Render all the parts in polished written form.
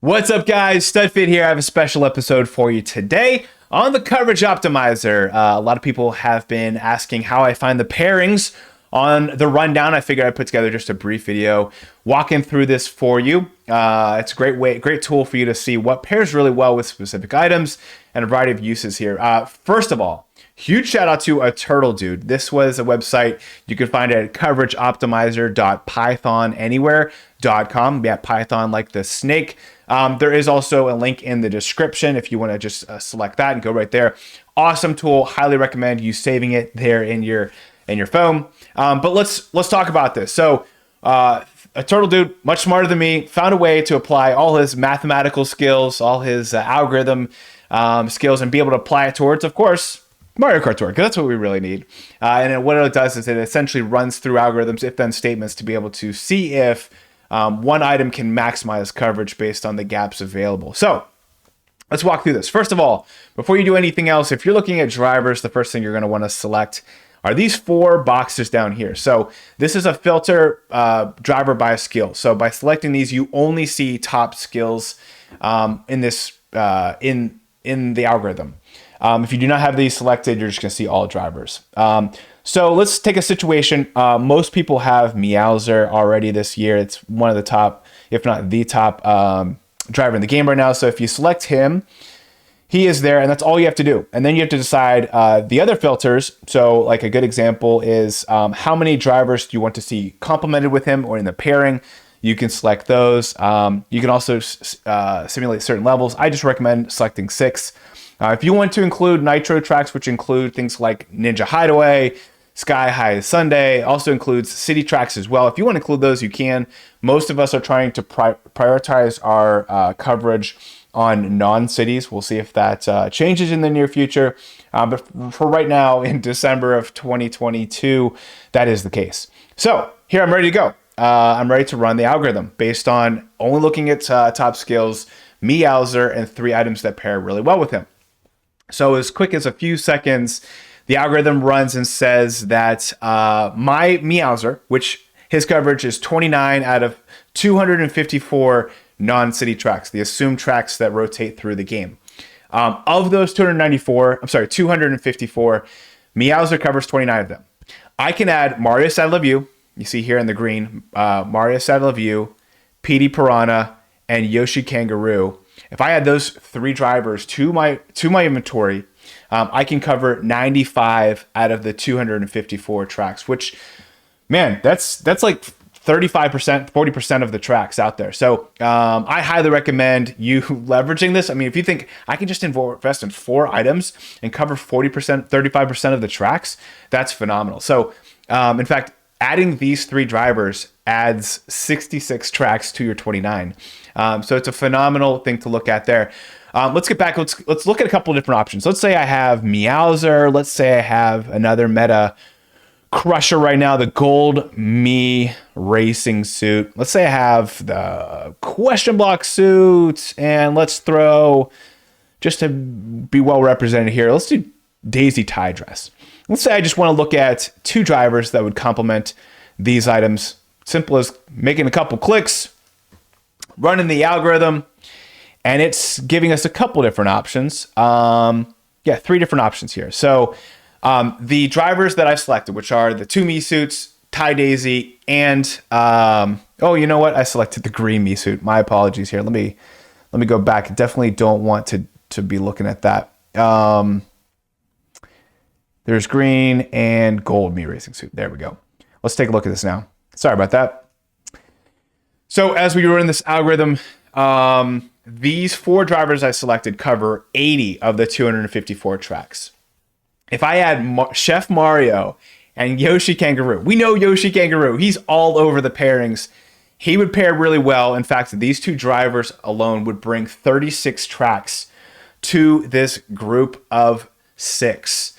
What's up, guys? Studfit here. I have a special episode for you today on the coverage optimizer. A lot of people have been asking how I find the pairings on the rundown. I figured I'd put together just a brief video walking through this for you. It's a great tool for you to see what pairs really well with specific items and a variety of uses here. First of all, huge shout out to Aturtledude. This was a website you can find at coverageoptimizer.pythonanywhere.com. Yeah, Python like the snake. There is also a link in the description if you want to just select that and go right there. Awesome tool. Highly recommend you saving it there in your phone. But let's talk about this. So Aturtledude, much smarter than me, found a way to apply all his mathematical skills, all his algorithm skills, and be able to apply it towards, of course, Mario Kart Tour, because that's what we really need. And then what it does is it essentially runs through algorithms, if-then statements, to be able to see if one item can maximize coverage based on the gaps available. So let's walk through this. First of all, before you do anything else, if you're looking at drivers, the first thing you're going to want to select are these four boxes down here. So this is a filter driver by skill. So by selecting these, you only see top skills in this in the algorithm. If you do not have these selected, you're just going to see all drivers. So let's take a situation. Most people have Meowser already this year. It's one of the top, if not the top driver in the game right now. So if you select him, he is there, and that's all you have to do. And then you have to decide the other filters. So like a good example is how many drivers do you want to see complemented with him or in the pairing. You can select those. You can also simulate certain levels. I just recommend selecting 6. If you want to include nitro tracks, which include things like Ninja Hideaway, Sky High Sunday, also includes city tracks as well. If you want to include those, you can. Most of us are trying to prioritize our coverage on non-cities. We'll see if that changes in the near future. But for right now, in December of 2022, that is the case. So here I'm ready to go. I'm ready to run the algorithm based on only looking at top skills, Meowser, and 3 items that pair really well with him. So as quick as a few seconds, the algorithm runs and says that my Meowser, which his coverage is 29 out of 254 non-city tracks, the assumed tracks that rotate through the game. Of those 254, Meowser covers 29 of them. I can add Mario Saddle of You, you see here in the green, Mario Saddle of You, PD Piranha, and Yoshi Kangaroo. If I add those 3 drivers to my inventory, I can cover 95 out of the 254 tracks, which, man, that's like 35%, 40% of the tracks out there. So I highly recommend you leveraging this. I mean, if you think I can just invest in 4 items and cover 40%, 35% of the tracks, that's phenomenal. So in fact, adding these 3 drivers adds 66 tracks to your 29. So it's a phenomenal thing to look at there. Let's get back. Let's look at a couple of different options. Let's say I have Meowser. Let's say I have another meta crusher right now, the gold Me racing suit. Let's say I have the question block suit, and let's throw, just to be well represented here, let's do Daisy tie dress. Let's say I just want to look at 2 drivers that would complement these items. Simple as making a couple clicks, running the algorithm, and it's giving us a couple different options. 3 different options here. So the drivers that I've selected, which are the 2 Me suits, Tie Daisy, and oh, you know what? I selected the green Me suit. My apologies here. Let me go back. Definitely don't want to be looking at that. There's green and gold Me racing suit. There we go. Let's take a look at this now. Sorry about that. So as we run this algorithm, these 4 drivers I selected cover 80 of the 254 tracks. If I add Chef Mario and Yoshi Kangaroo, we know Yoshi Kangaroo, he's all over the pairings. He would pair really well. In fact, these 2 drivers alone would bring 36 tracks to this group of 6.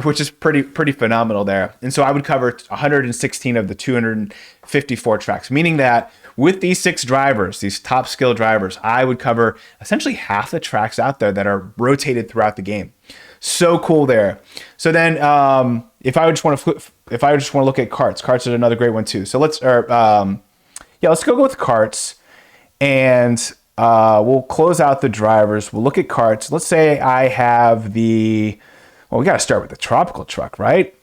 Which is pretty phenomenal there. And so I would cover 116 of the 254 tracks, meaning that with these 6 drivers, these top skill drivers, I would cover essentially half the tracks out there that are rotated throughout the game. So cool there. So then if I just want to look at carts, carts is another great one too. So let's go with carts. And we'll close out the drivers. We'll look at carts. Let's say I have well, we got to start with the tropical truck, right?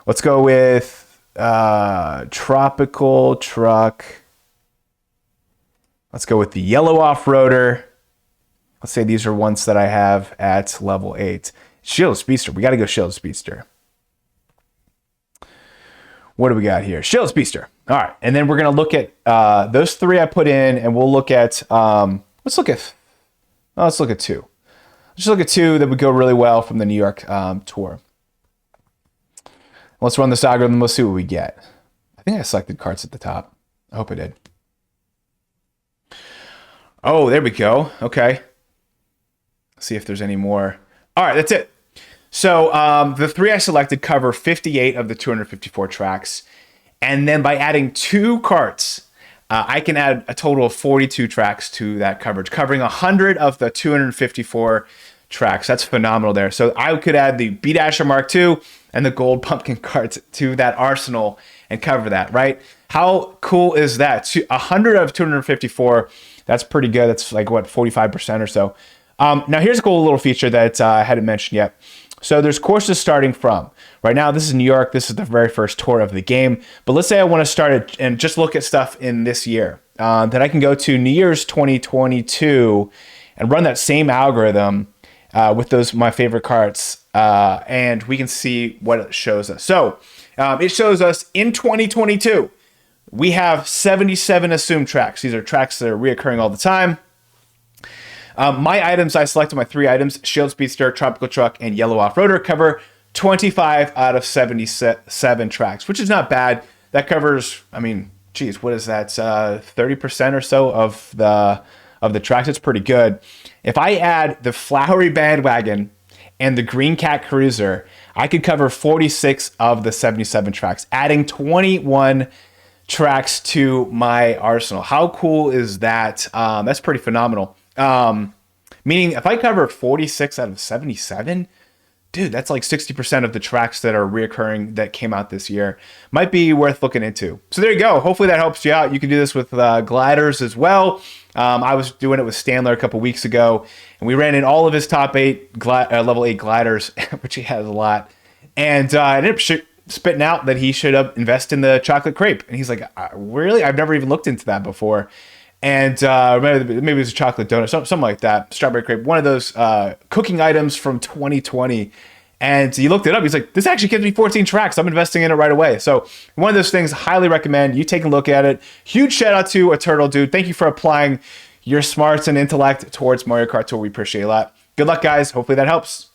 Let's go with tropical truck. Let's go with the yellow off-roader. Let's say these are ones that I have at level 8. Shield Speedster. We got to go Shield Speedster. What do we got here? Shield Speedster. All right. And then we're going to look at those 3 I put in, and we'll look at, let's look at 2. Let's just look at 2 that would go really well from the New York tour. Let's run this algorithm. Let's see what we get. I think I selected carts at the top. I hope I did. Oh, there we go. Okay. Let's see if there's any more. All right, that's it. So the 3 I selected cover 58 of the 254 tracks. And then by adding 2 carts, I can add a total of 42 tracks to that coverage, covering 100 of the 254 tracks. That's phenomenal there. So I could add the B-Dasher Mark II and the Gold Pumpkin carts to that arsenal and cover that, right? How cool is that? 100 of 254, that's pretty good. That's like, what, 45% or so. Now, here's a cool little feature that I hadn't mentioned yet. So there's courses starting from. Right now, this is New York. This is the very first tour of the game. But let's say I want to start it and just look at stuff in this year. Then I can go to New Year's 2022 and run that same algorithm with my favorite carts. And we can see what it shows us. So it shows us in 2022, we have 77 assumed tracks. These are tracks that are reoccurring all the time. My items, I selected my 3 items, Shield Speedster, Tropical Truck, and Yellow Off-Roader, cover 25 out of 77 tracks, which is not bad. That covers, I mean, geez, what is that? 30% or so of the tracks. It's pretty good. If I add the Flowery Bandwagon and the Green Cat Cruiser, I could cover 46 of the 77 tracks, adding 21 tracks to my arsenal. How cool is that? That's pretty phenomenal. Meaning if I cover 46 out of 77, dude, that's like 60% of the tracks that are reoccurring that came out this year. Might be worth looking into. So there you go. Hopefully that helps you out. You can do this with gliders as well. I was doing it with Standler a couple weeks ago, and we ran in all of his top 8 level 8 gliders, which he has a lot. And I ended up spitting out that he should invest in the chocolate crepe. And he's like, really? I've never even looked into that before. And maybe it was a chocolate donut, something like that, strawberry crepe, one of those cooking items from 2020. And he looked it up. He's like, this actually gives me 14 tracks. I'm investing in it right away. So one of those things, highly recommend you take a look at it. Huge shout out to Aturtledude. Thank you for applying your smarts and intellect towards Mario Kart Tour. We appreciate it a lot. Good luck, guys. Hopefully that helps.